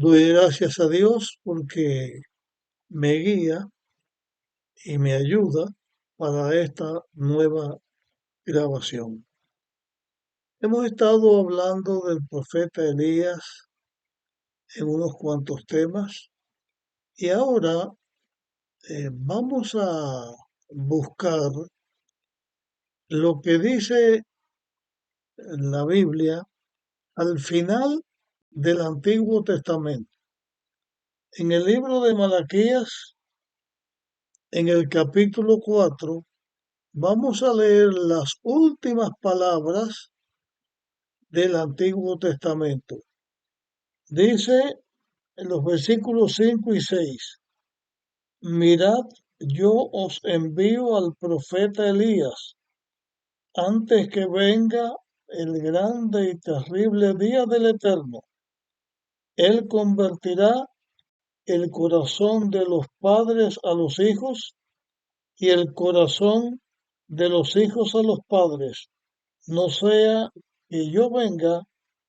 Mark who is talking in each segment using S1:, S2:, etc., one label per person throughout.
S1: Doy gracias a Dios porque me guía y me ayuda para esta nueva grabación. Hemos estado hablando del profeta Elías en unos cuantos temas y ahora vamos a buscar lo que dice la Biblia al final del Antiguo Testamento. En el libro de Malaquías, en el capítulo 4, vamos a leer las últimas palabras del Antiguo Testamento. Dice en los versículos 5 y 6: Mirad, yo os envío al profeta Elías antes que venga el grande y terrible día del Eterno. Él convertirá el corazón de los padres a los hijos y el corazón de los hijos a los padres, no sea que yo venga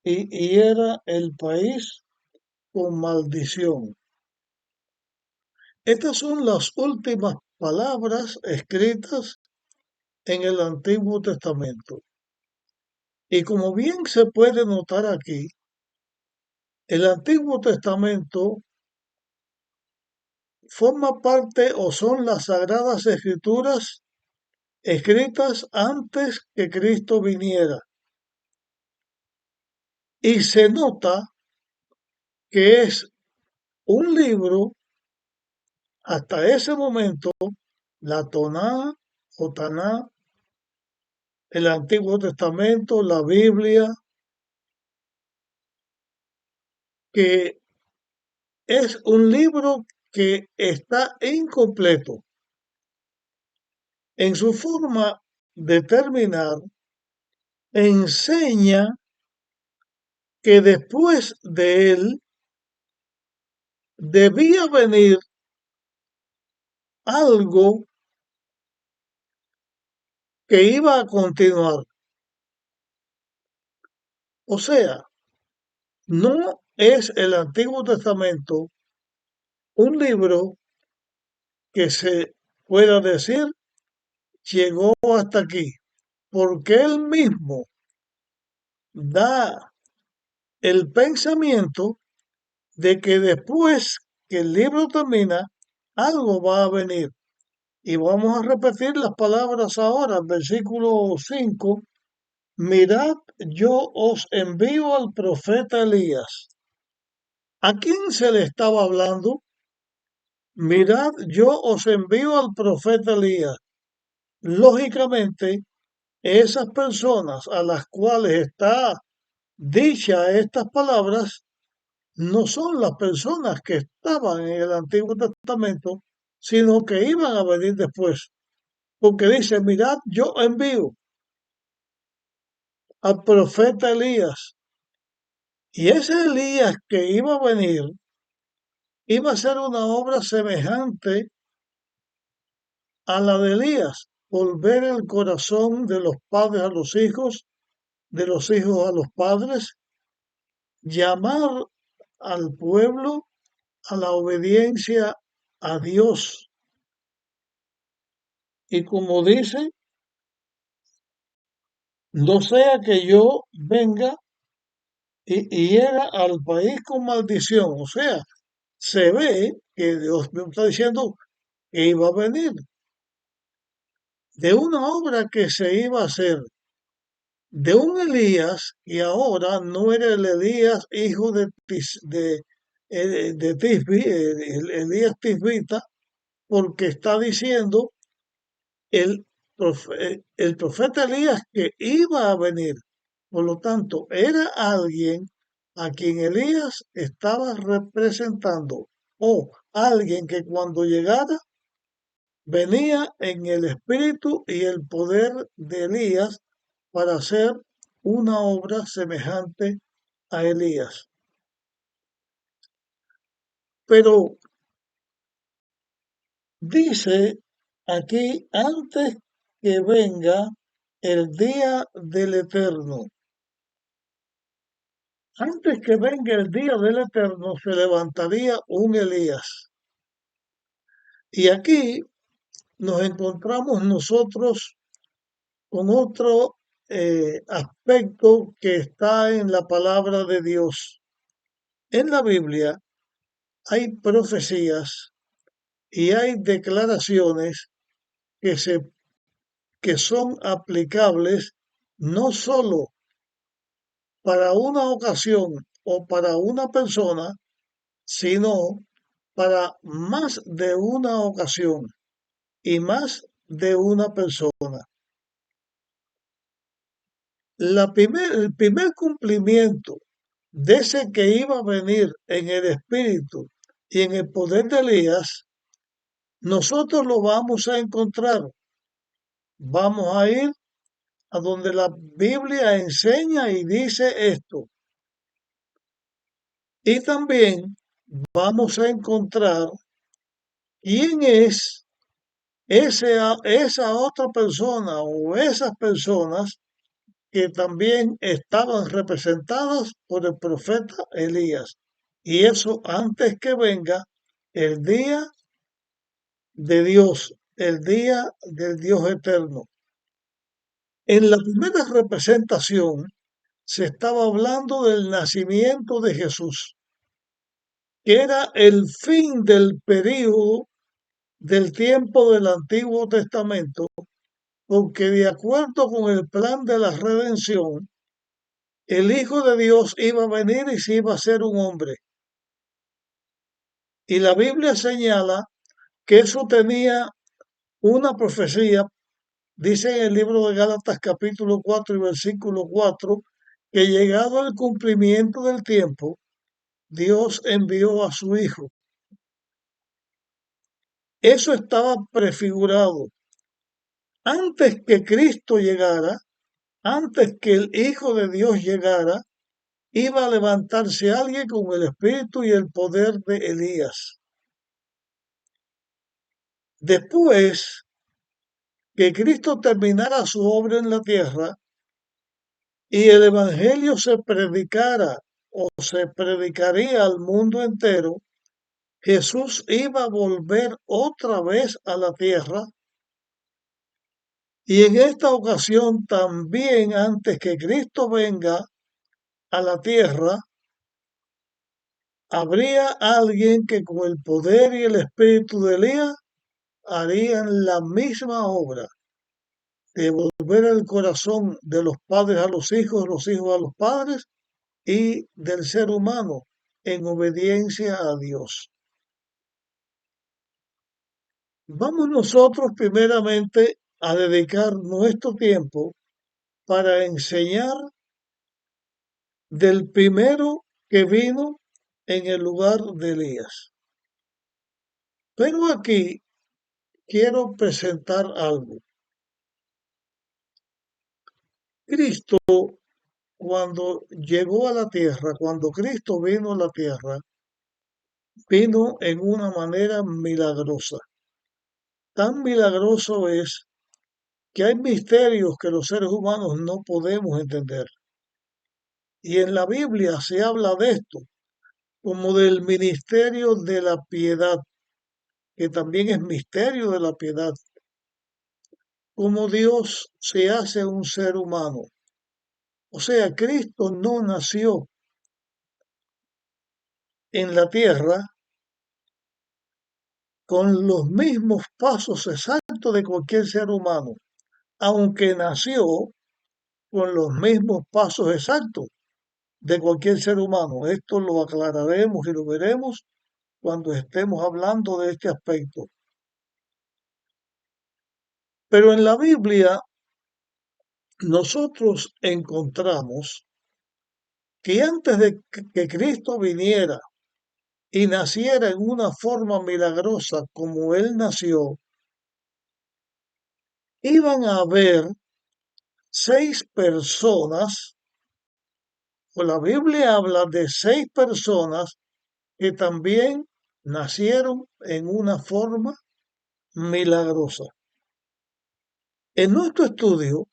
S1: y hiera el país con maldición. Estas son las últimas palabras escritas en el Antiguo Testamento. Y como bien se puede notar aquí, el Antiguo Testamento forma parte o son las sagradas escrituras escritas antes que Cristo viniera. Y se nota que es un libro, hasta ese momento, la Toná o Taná, el Antiguo Testamento, la Biblia, que es un libro que está incompleto. En su forma de terminar, enseña que después de él debía venir algo que iba a continuar. O sea, no es el Antiguo Testamento un libro que se pueda decir llegó hasta aquí, porque él mismo da el pensamiento de que después que el libro termina, algo va a venir. Y vamos a repetir las palabras ahora, versículo 5: Mirad, yo os envío al profeta Elías. ¿A quién se le estaba hablando? Mirad, yo os envío al profeta Elías. Lógicamente, esas personas a las cuales está dicha estas palabras no son las personas que estaban en el Antiguo Testamento, sino que iban a venir después. Porque dice, mirad, yo envío al profeta Elías. Y ese Elías que iba a venir iba a ser una obra semejante a la de Elías, volver el corazón de los padres a los hijos, de los hijos a los padres, llamar al pueblo a la obediencia a Dios. Y como dice, no sea que yo venga y hiera al país con maldición. O sea, se ve que Dios me está diciendo que iba a venir de una obra que se iba a hacer, de un Elías, y ahora no era el Elías hijo de Tisbi, el Elías Tisbita, porque está diciendo el profeta Elías que iba a venir. Por lo tanto, era alguien a quien Elías estaba representando, o alguien que cuando llegara venía en el espíritu y el poder de Elías para hacer una obra semejante a Elías. Pero dice aquí, antes que venga el día del Eterno. Antes que venga el día del Eterno, se levantaría un Elías. Y aquí nos encontramos nosotros con otro aspecto que está en la palabra de Dios. En la Biblia hay profecías y hay declaraciones que, se, que son aplicables no solo para una ocasión o para una persona, sino para más de una ocasión y más de una persona. El primer cumplimiento de ese que iba a venir en el espíritu y en el poder de Elías, nosotros lo vamos a encontrar. Vamos a ir a donde la Biblia enseña y dice esto. Y también vamos a encontrar quién es esa otra persona o esas personas que también estaban representadas por el profeta Elías. Y eso antes que venga el día de Dios, el día del Dios eterno. En la primera representación se estaba hablando del nacimiento de Jesús, que era el fin del período del tiempo del Antiguo Testamento, porque de acuerdo con el plan de la redención, el Hijo de Dios iba a venir y se iba a ser un hombre. Y la Biblia señala que eso tenía una profecía, dice en el libro de Gálatas capítulo 4 y versículo 4, que llegado el cumplimiento del tiempo, Dios envió a su Hijo. Eso estaba prefigurado. Antes que Cristo llegara, antes que el Hijo de Dios llegara, iba a levantarse alguien con el espíritu y el poder de Elías. Después que Cristo terminara su obra en la tierra y el Evangelio se predicara o se predicaría al mundo entero, Jesús iba a volver otra vez a la tierra y en esta ocasión también antes que Cristo venga a la tierra, habría alguien que con el poder y el espíritu de Elías harían la misma obra de volver el corazón de los padres a los hijos a los padres y del ser humano en obediencia a Dios. Vamos nosotros primeramente a dedicar nuestro tiempo para enseñar del primero que vino en el lugar de Elías. Pero aquí quiero presentar algo. Cristo, cuando llegó a la tierra, cuando Cristo vino a la tierra, vino en una manera milagrosa. Tan milagroso es que hay misterios que los seres humanos no podemos entender. Y en la Biblia se habla de esto como del ministerio de la piedad, que también es misterio de la piedad, como Dios se hace un ser humano. O sea, Cristo no nació en la tierra con los mismos pasos exactos de cualquier ser humano, aunque nació con los mismos pasos exactos de cualquier ser humano. Esto lo aclararemos y lo veremos cuando estemos hablando de este aspecto. Pero en la Biblia nosotros encontramos que antes de que Cristo viniera y naciera en una forma milagrosa como Él nació, iban a haber 6 personas, o la Biblia habla de 6 personas que también nacieron en una forma milagrosa. En nuestro estudio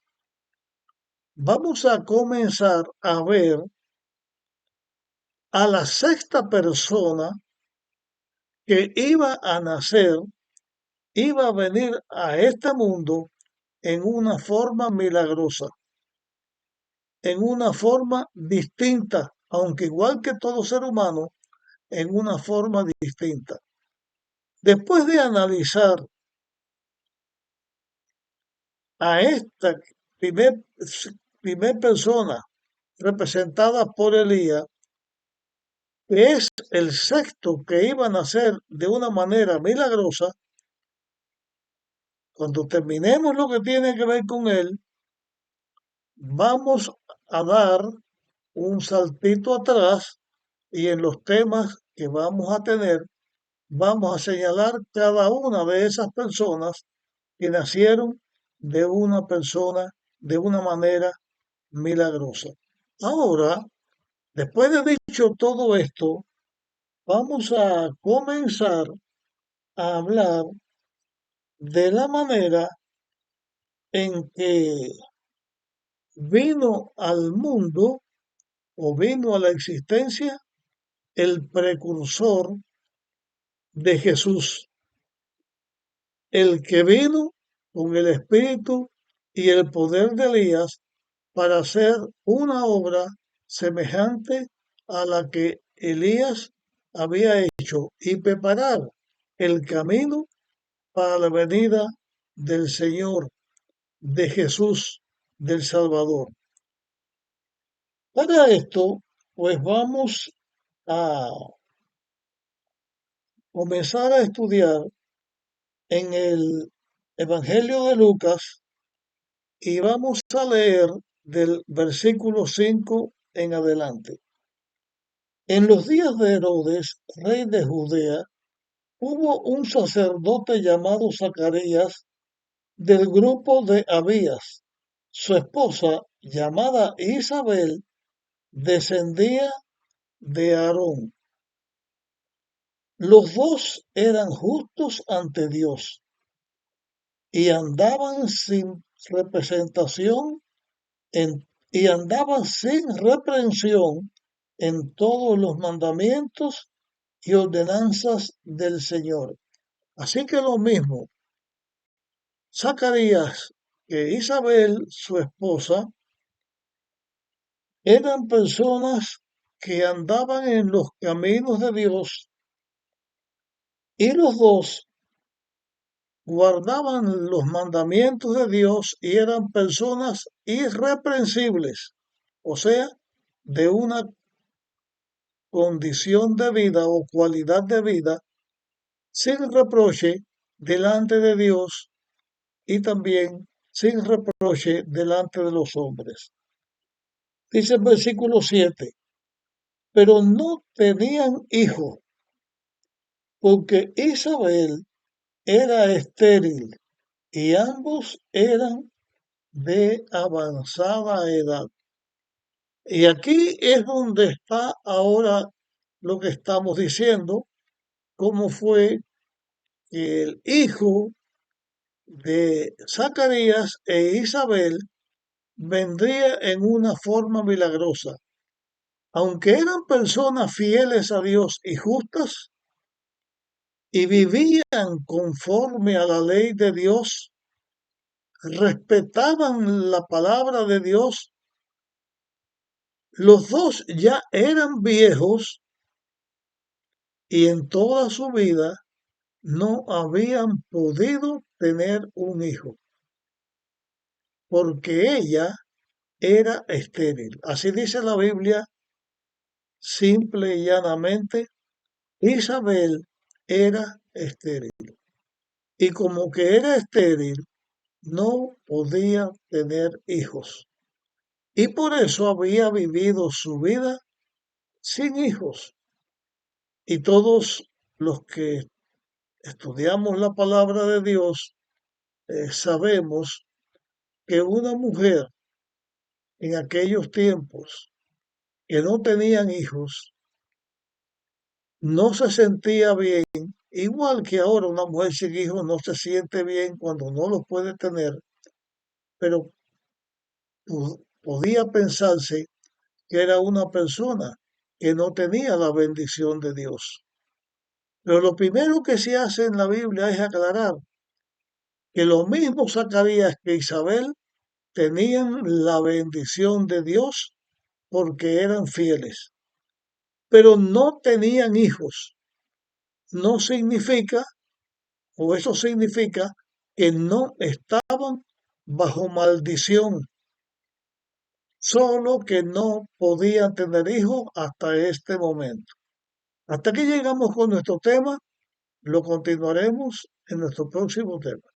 S1: vamos a comenzar a ver a la sexta persona que iba a nacer, iba a venir a este mundo en una forma milagrosa, en una forma distinta, aunque igual que todo ser humano, en una forma distinta. Después de analizar a esta primer, primer persona representada por Elías, que es el sexto que iba a nacer de una manera milagrosa, cuando terminemos lo que tiene que ver con él, vamos a dar un saltito atrás y en los temas que vamos a tener, vamos a señalar cada una de esas personas que nacieron de una persona de una manera milagrosa. Ahora, después de dicho todo esto, vamos a comenzar a hablar de la manera en que vino al mundo o vino a la existencia el precursor de Jesús, el que vino con el espíritu y el poder de Elías para hacer una obra semejante a la que Elías había hecho y preparar el camino para la venida del Señor, de Jesús, del Salvador. Para esto, pues vamos a comenzar a estudiar en el Evangelio de Lucas y vamos a leer del versículo 5 en adelante. En los días de Herodes, rey de Judea, hubo un sacerdote llamado Zacarías del grupo de Abías. Su esposa, llamada Isabel, descendía de Aarón. Los dos eran justos ante Dios y andaban sin representación y andaban sin reprensión en todos los mandamientos y ordenanzas del Señor. Así que lo mismo, Zacarías que Isabel, su esposa, eran personas que andaban en los caminos de Dios y los dos guardaban los mandamientos de Dios y eran personas irreprensibles, o sea, de una condición de vida o cualidad de vida sin reproche delante de Dios y también sin reproche delante de los hombres. Dice el versículo 7, pero no tenían hijo, porque Isabel era estéril y ambos eran de avanzada edad. Y aquí es donde está ahora lo que estamos diciendo, cómo fue que el hijo de Zacarías e Isabel vendría en una forma milagrosa. Aunque eran personas fieles a Dios y justas y vivían conforme a la ley de Dios, respetaban la palabra de Dios, los dos ya eran viejos y en toda su vida no habían podido tener un hijo, porque ella era estéril. Así dice la Biblia, simple y llanamente, Isabel era estéril. Y como que era estéril, no podía tener hijos. Y por eso había vivido su vida sin hijos. Y todos los que estudiamos la palabra de Dios sabemos que una mujer en aquellos tiempos que no tenían hijos no se sentía bien, igual que ahora una mujer sin hijos no se siente bien cuando no los puede tener, pero podía pensarse que era una persona que no tenía la bendición de Dios. Pero lo primero que se hace en la Biblia es aclarar que lo mismo Zacarías que Isabel tenían la bendición de Dios porque eran fieles, pero no tenían hijos. No significa, o eso significa, que no estaban bajo maldición, solo que no podían tener hijos hasta este momento. Hasta aquí llegamos con nuestro tema, lo continuaremos en nuestro próximo tema.